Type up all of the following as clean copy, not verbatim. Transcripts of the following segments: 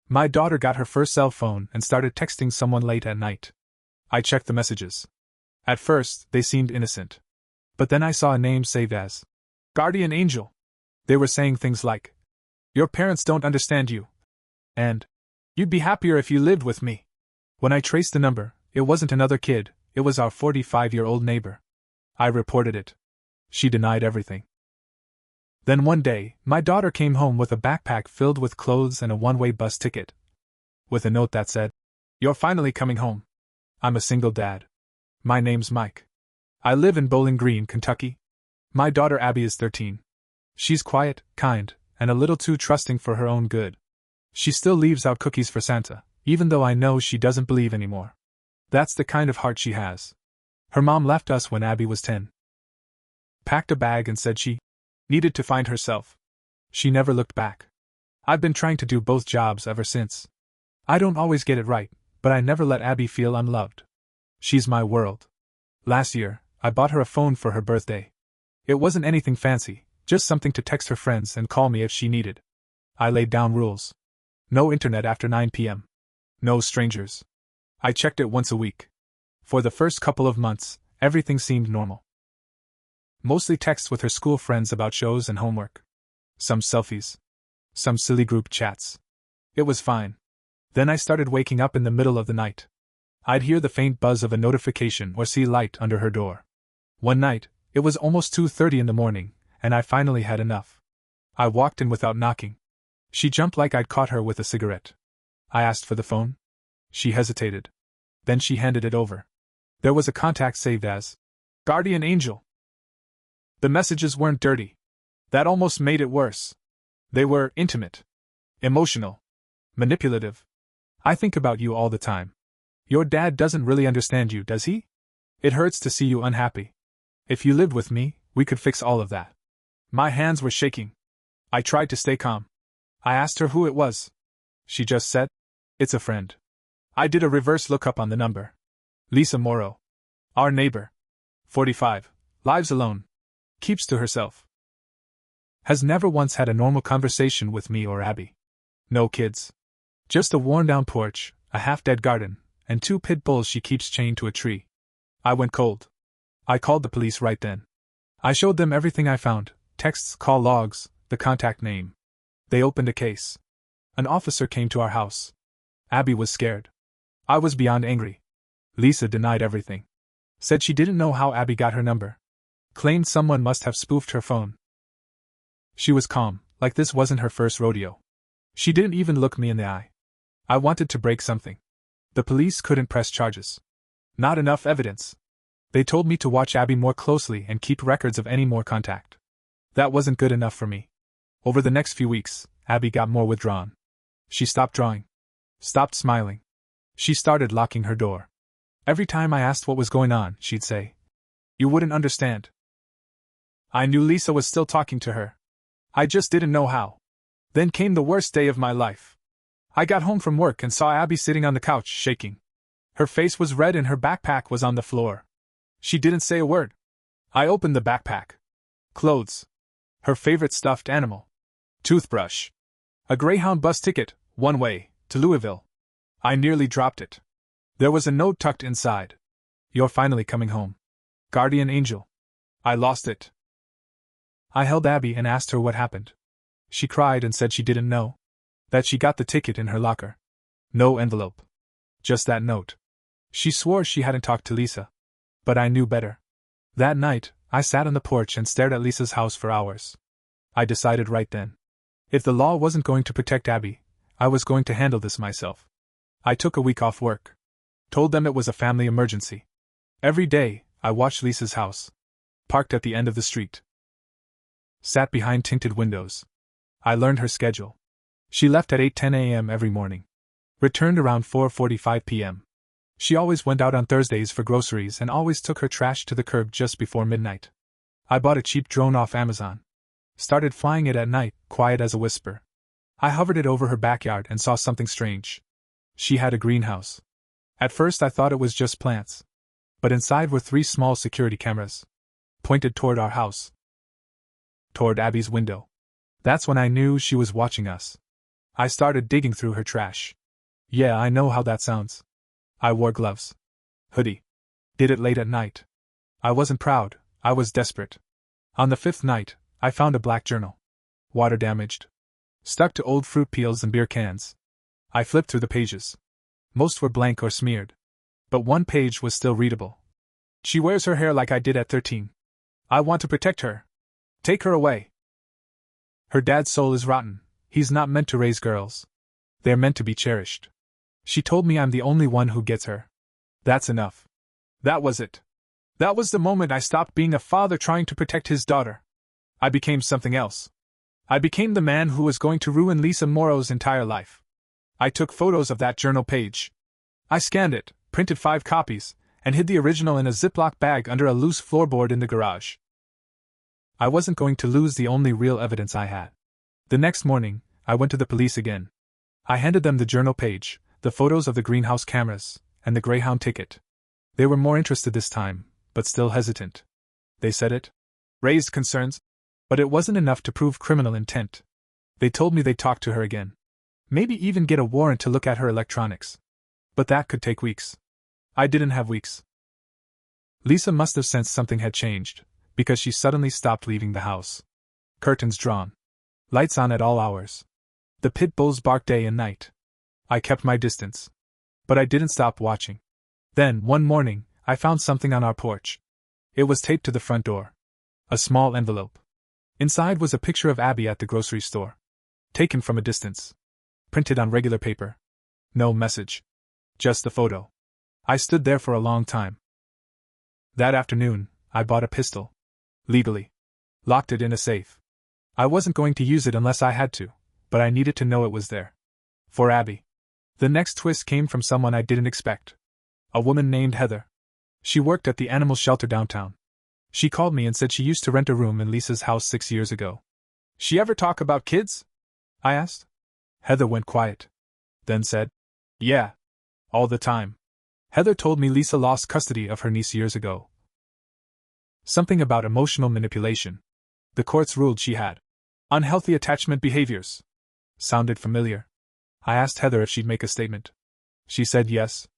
My daughter got her first cell phone and started texting someone late at night. I checked the messages. At first, they seemed innocent. But then I saw a name saved as Guardian Angel. They were saying things like, "Your parents don't understand you," and "You'd be happier if you lived with me." When I traced the number, it wasn't another kid, it was our 45-year-old neighbor. I reported it. She denied everything. Then one day, my daughter came home with a backpack filled with clothes and a one-way bus ticket. With a note that said, "You're finally coming home. I'm a single dad. My name's Mike. I live in Bowling Green, Kentucky. My daughter Abby is 13. She's quiet, kind, and a little too trusting for her own good. She still leaves out cookies for Santa, even though I know she doesn't believe anymore. That's the kind of heart she has. Her mom left us when Abby was 10. Packed a bag and said she needed to find herself. She never looked back. I've been trying to do both jobs ever since. I don't always get it right, but I never let Abby feel unloved. She's my world. Last year, I bought her a phone for her birthday. It wasn't anything fancy, just something to text her friends and call me if she needed. I laid down rules. No internet after 9 p.m. No strangers. I checked it once a week. For the first couple of months, everything seemed normal. Mostly texts with her school friends about shows and homework. Some selfies. Some silly group chats. It was fine. Then I started waking up in the middle of the night. I'd hear the faint buzz of a notification or see light under her door. One night, it was almost 2:30 in the morning, and I finally had enough. I walked in without knocking. She jumped like I'd caught her with a cigarette. I asked for the phone. She hesitated. Then she handed it over. There was a contact saved as Guardian Angel. The messages weren't dirty. That almost made it worse. They were intimate. Emotional. Manipulative. I think about you all the time. Your dad doesn't really understand you, does he? It hurts to see you unhappy. If you lived with me, we could fix all of that. My hands were shaking. I tried to stay calm. I asked her who it was. She just said, "It's a friend." I did a reverse lookup on the number. Lisa Morrow. Our neighbor. 45. Lives alone. Keeps to herself. Has never once had a normal conversation with me or Abby. No kids. Just a worn-down porch, a half-dead garden, and 2 pit bulls she keeps chained to a tree. I went cold. I called the police right then. I showed them everything I found, texts, call logs, the contact name. They opened a case. An officer came to our house. Abby was scared. I was beyond angry. Lisa denied everything. Said she didn't know how Abby got her number. Claimed someone must have spoofed her phone. She was calm, like this wasn't her first rodeo. She didn't even look me in the eye. I wanted to break something. The police couldn't press charges. Not enough evidence. They told me to watch Abby more closely and keep records of any more contact. That wasn't good enough for me. Over the next few weeks, Abby got more withdrawn. She stopped drawing. Stopped smiling. She started locking her door. Every time I asked what was going on, she'd say, "You wouldn't understand." I knew Lisa was still talking to her. I just didn't know how. Then came the worst day of my life. I got home from work and saw Abby sitting on the couch, shaking. Her face was red and her backpack was on the floor. She didn't say a word. I opened the backpack. Clothes. Her favorite stuffed animal. Toothbrush. A Greyhound bus ticket, one way, to Louisville. I nearly dropped it. There was a note tucked inside. "You're finally coming home. Guardian Angel." I lost it. I held Abby and asked her what happened. She cried and said she didn't know. That she got the ticket in her locker. No envelope. Just that note. She swore she hadn't talked to Lisa. But I knew better. That night, I sat on the porch and stared at Lisa's house for hours. I decided right then. If the law wasn't going to protect Abby, I was going to handle this myself. I took a week off work. Told them it was a family emergency. Every day, I watched Lisa's house. Parked at the end of the street. Sat behind tinted windows. I learned her schedule. She left at 8:10 a.m. every morning. Returned around 4:45 p.m. She always went out on Thursdays for groceries and always took her trash to the curb just before midnight. I bought a cheap drone off Amazon. Started flying it at night, quiet as a whisper. I hovered it over her backyard and saw something strange. She had a greenhouse. At first I thought it was just plants. But inside were 3 small security cameras. Pointed toward our house. Toward Abby's window. That's when I knew she was watching us. I started digging through her trash. Yeah, I know how that sounds. I wore gloves. Hoodie. Did it late at night. I wasn't proud, I was desperate. On the 5th night, I found a black journal. Water damaged. Stuck to old fruit peels and beer cans. I flipped through the pages. Most were blank or smeared. But one page was still readable. She wears her hair like I did at 13. I want to protect her. Take her away. Her dad's soul is rotten. He's not meant to raise girls. They're meant to be cherished. She told me I'm the only one who gets her. That's enough. That was it. That was the moment I stopped being a father trying to protect his daughter. I became something else. I became the man who was going to ruin Lisa Morrow's entire life. I took photos of that journal page. I scanned it, printed 5 copies, and hid the original in a Ziploc bag under a loose floorboard in the garage. I wasn't going to lose the only real evidence I had. The next morning, I went to the police again. I handed them the journal page, the photos of the greenhouse cameras, and the Greyhound ticket. They were more interested this time, but still hesitant. They said it raised concerns, but it wasn't enough to prove criminal intent. They told me they'd talk to her again. Maybe even get a warrant to look at her electronics. But that could take weeks. I didn't have weeks. Lisa must have sensed something had changed, because she suddenly stopped leaving the house. Curtains drawn. Lights on at all hours. The pit bulls barked day and night. I kept my distance. But I didn't stop watching. Then, one morning, I found something on our porch. It was taped to the front door. A small envelope. Inside was a picture of Abby at the grocery store. Taken from a distance. Printed on regular paper. No message. Just the photo. I stood there for a long time. That afternoon, I bought a pistol. Legally. Locked it in a safe. I wasn't going to use it unless I had to, but I needed to know it was there. For Abby. The next twist came from someone I didn't expect. A woman named Heather. She worked at the animal shelter downtown. She called me and said she used to rent a room in Lisa's house 6 years ago. She ever talk about kids? I asked. Heather went quiet. Then said, yeah. All the time. Heather told me Lisa lost custody of her niece years ago. Something about emotional manipulation. The courts ruled she had unhealthy attachment behaviors. Sounded familiar. I asked Heather if she'd make a statement. She said yes.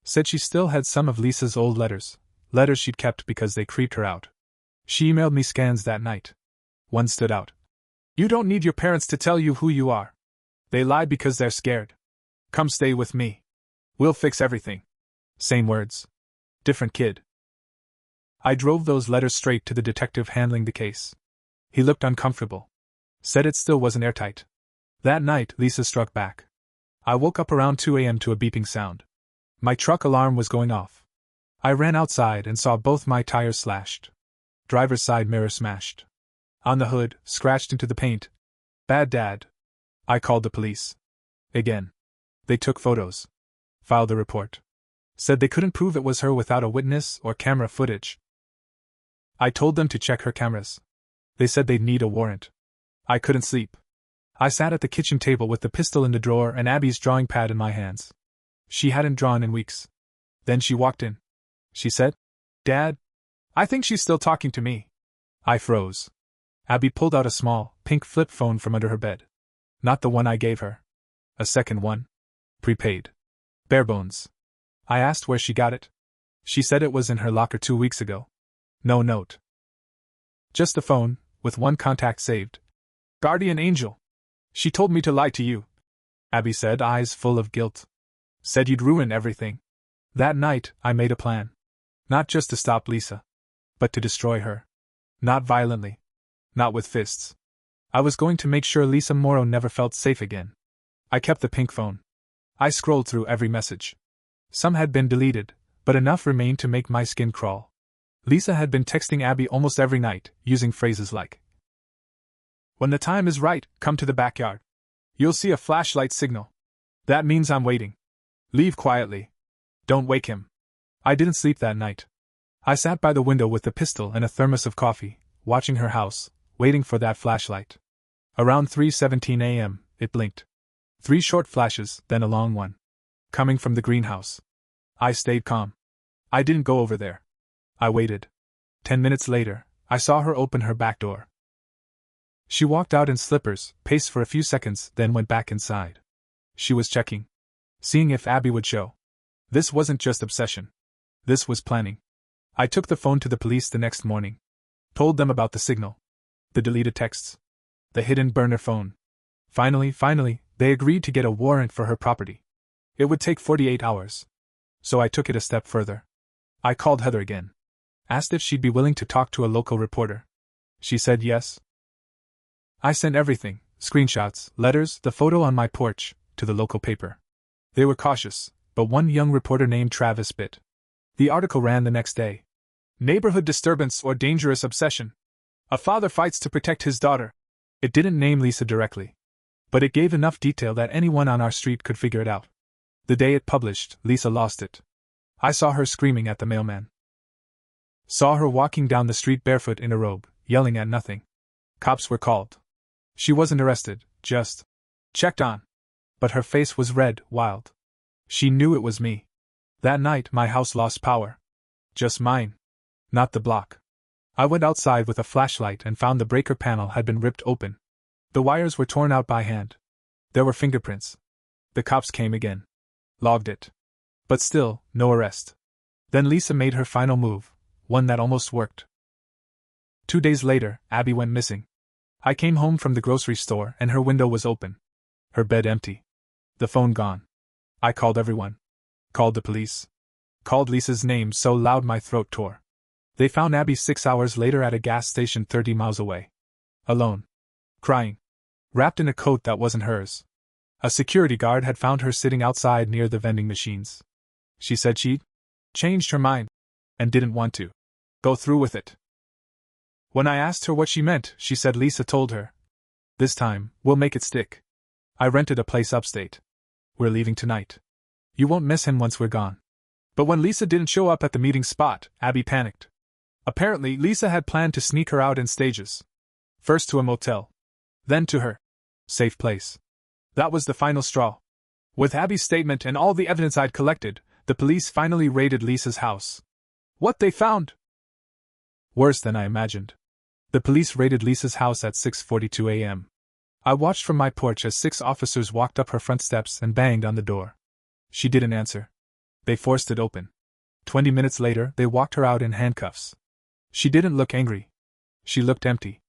Said she still had some of Lisa's old letters she'd kept because they creeped her out. She emailed me scans that night. One stood out. You don't need your parents to tell you who you are. They lie because they're scared. Come stay with me. We'll fix everything. Same words. Different kid. I drove those letters straight to the detective handling the case. He looked uncomfortable. Said it still wasn't airtight. That night, Lisa struck back. I woke up around 2 a.m. to a beeping sound. My truck alarm was going off. I ran outside and saw both my tires slashed. Driver's side mirror smashed. On the hood, scratched into the paint. Bad dad. I called the police. Again. They took photos. Filed a report. Said they couldn't prove it was her without a witness or camera footage. I told them to check her cameras. They said they'd need a warrant. I couldn't sleep. I sat at the kitchen table with the pistol in the drawer and Abby's drawing pad in my hands. She hadn't drawn in weeks. Then she walked in. She said, Dad, I think she's still talking to me. I froze. Abby pulled out a small, pink flip phone from under her bed. Not the one I gave her. A second one. Prepaid. Bare bones. I asked where she got it. She said it was in her locker 2 weeks ago. No note. Just a phone, with one contact saved. Guardian Angel. She told me to lie to you. Abby said, eyes full of guilt. Said you'd ruin everything. That night, I made a plan. Not just to stop Lisa. But to destroy her. Not violently. Not with fists. I was going to make sure Lisa Morrow never felt safe again. I kept the pink phone. I scrolled through every message. Some had been deleted, but enough remained to make my skin crawl. Lisa had been texting Abby almost every night, using phrases like, when the time is right, come to the backyard. You'll see a flashlight signal. That means I'm waiting. Leave quietly. Don't wake him. I didn't sleep that night. I sat by the window with the pistol and a thermos of coffee, watching her house, waiting for that flashlight. Around 3:17 a.m., it blinked. 3 short flashes, then a long one. Coming from the greenhouse. I stayed calm. I didn't go over there. I waited. 10 minutes later, I saw her open her back door. She walked out in slippers, paced for a few seconds, then went back inside. She was checking. Seeing if Abby would show. This wasn't just obsession. This was planning. I took the phone to the police the next morning. Told them about the signal. The deleted texts. The hidden burner phone. Finally, they agreed to get a warrant for her property. It would take 48 hours. So I took it a step further. I called Heather again. Asked if she'd be willing to talk to a local reporter. She said yes. I sent everything, screenshots, letters, the photo on my porch, to the local paper. They were cautious, but one young reporter named Travis bit. The article ran the next day. Neighborhood disturbance or dangerous obsession. A father fights to protect his daughter. It didn't name Lisa directly. But it gave enough detail that anyone on our street could figure it out. The day it published, Lisa lost it. I saw her screaming at the mailman. Saw her walking down the street barefoot in a robe, yelling at nothing. Cops were called. She wasn't arrested, just checked on. But her face was red, wild. She knew it was me. That night, my house lost power. Just mine. Not the block. I went outside with a flashlight and found the breaker panel had been ripped open. The wires were torn out by hand. There were fingerprints. The cops came again. Logged it. But still, no arrest. Then Lisa made her final move, one that almost worked. 2 days later, Abby went missing. I came home from the grocery store and her window was open. Her bed empty. The phone gone. I called everyone. Called the police. Called Lisa's name so loud my throat tore. They found Abby 6 hours later at a gas station 30 miles away. Alone. Crying. Wrapped in a coat that wasn't hers. A security guard had found her sitting outside near the vending machines. She said she'd changed her mind and didn't want to go through with it. When I asked her what she meant, she said Lisa told her, "This time, we'll make it stick. I rented a place upstate. We're leaving tonight. You won't miss him once we're gone." But when Lisa didn't show up at the meeting spot, Abby panicked. Apparently, Lisa had planned to sneak her out in stages. First to a motel. Then to her safe place. That was the final straw. With Abby's statement and all the evidence I'd collected, the police finally raided Lisa's house. What they found? Worse than I imagined. The police raided Lisa's house at 6:42 a.m. I watched from my porch as 6 officers walked up her front steps and banged on the door. She didn't answer. They forced it open. 20 minutes later, they walked her out in handcuffs. She didn't look angry. She looked empty.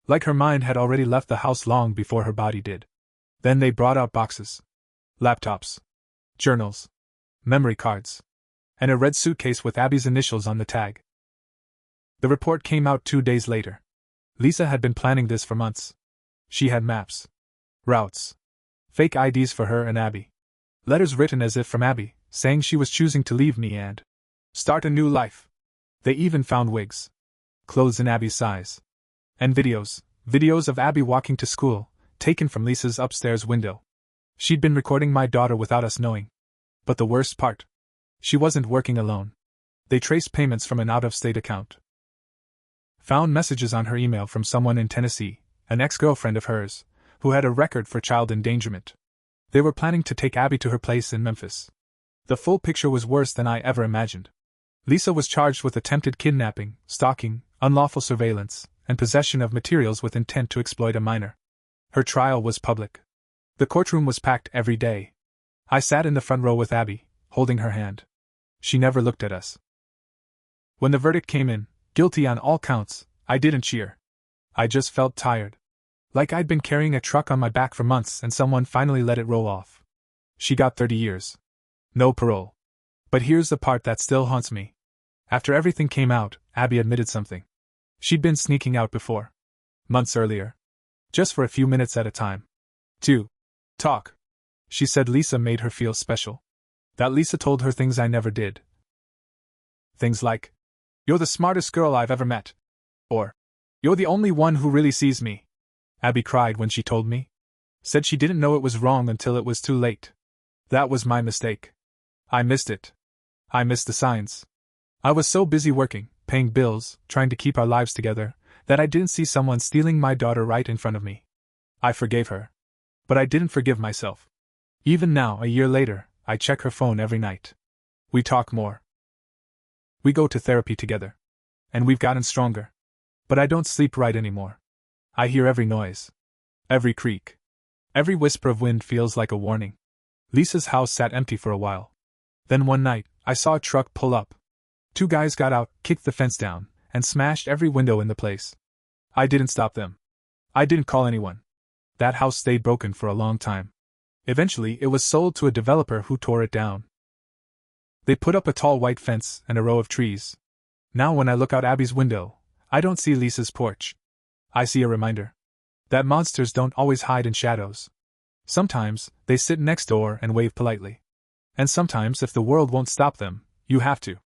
Like her mind had already left the house long before her body did. Then they brought out boxes. Laptops. Journals. Memory cards. And a red suitcase with Abby's initials on the tag. The report came out 2 days later. Lisa had been planning this for months. She had maps. Routes. Fake IDs for her and Abby. Letters written as if from Abby, saying she was choosing to leave me and start a new life. They even found wigs. Clothes in Abby's size. And videos. Videos of Abby walking to school, taken from Lisa's upstairs window. She'd been recording my daughter without us knowing. But the worst part? She wasn't working alone. They traced payments from an out-of-state account. Found messages on her email from someone in Tennessee, an ex-girlfriend of hers, who had a record for child endangerment. They were planning to take Abby to her place in Memphis. The full picture was worse than I ever imagined. Lisa was charged with attempted kidnapping, stalking, unlawful surveillance, and possession of materials with intent to exploit a minor. Her trial was public. The courtroom was packed every day. I sat in the front row with Abby, holding her hand. She never looked at us. When the verdict came in, guilty on all counts, I didn't cheer. I just felt tired. Like I'd been carrying a truck on my back for months and someone finally let it roll off. She got 30 years. No parole. But here's the part that still haunts me. After everything came out, Abby admitted something. She'd been sneaking out before. Months earlier. Just for a few minutes at a time. To talk. She said Lisa made her feel special. That Lisa told her things I never did. Things like, "You're the smartest girl I've ever met." Or, "You're the only one who really sees me." Abby cried when she told me. Said she didn't know it was wrong until it was too late. That was my mistake. I missed it. I missed the signs. I was so busy working, paying bills, trying to keep our lives together, that I didn't see someone stealing my daughter right in front of me. I forgave her. But I didn't forgive myself. Even now, a year later, I check her phone every night. We talk more. We go to therapy together. And we've gotten stronger. But I don't sleep right anymore. I hear every noise. Every creak. Every whisper of wind feels like a warning. Lisa's house sat empty for a while. Then one night, I saw a truck pull up. 2 guys got out, kicked the fence down, and smashed every window in the place. I didn't stop them. I didn't call anyone. That house stayed broken for a long time. Eventually, it was sold to a developer who tore it down. They put up a tall white fence and a row of trees. Now when I look out Abby's window, I don't see Lisa's porch. I see a reminder that monsters don't always hide in shadows. Sometimes, they sit next door and wave politely. And sometimes, if the world won't stop them, you have to.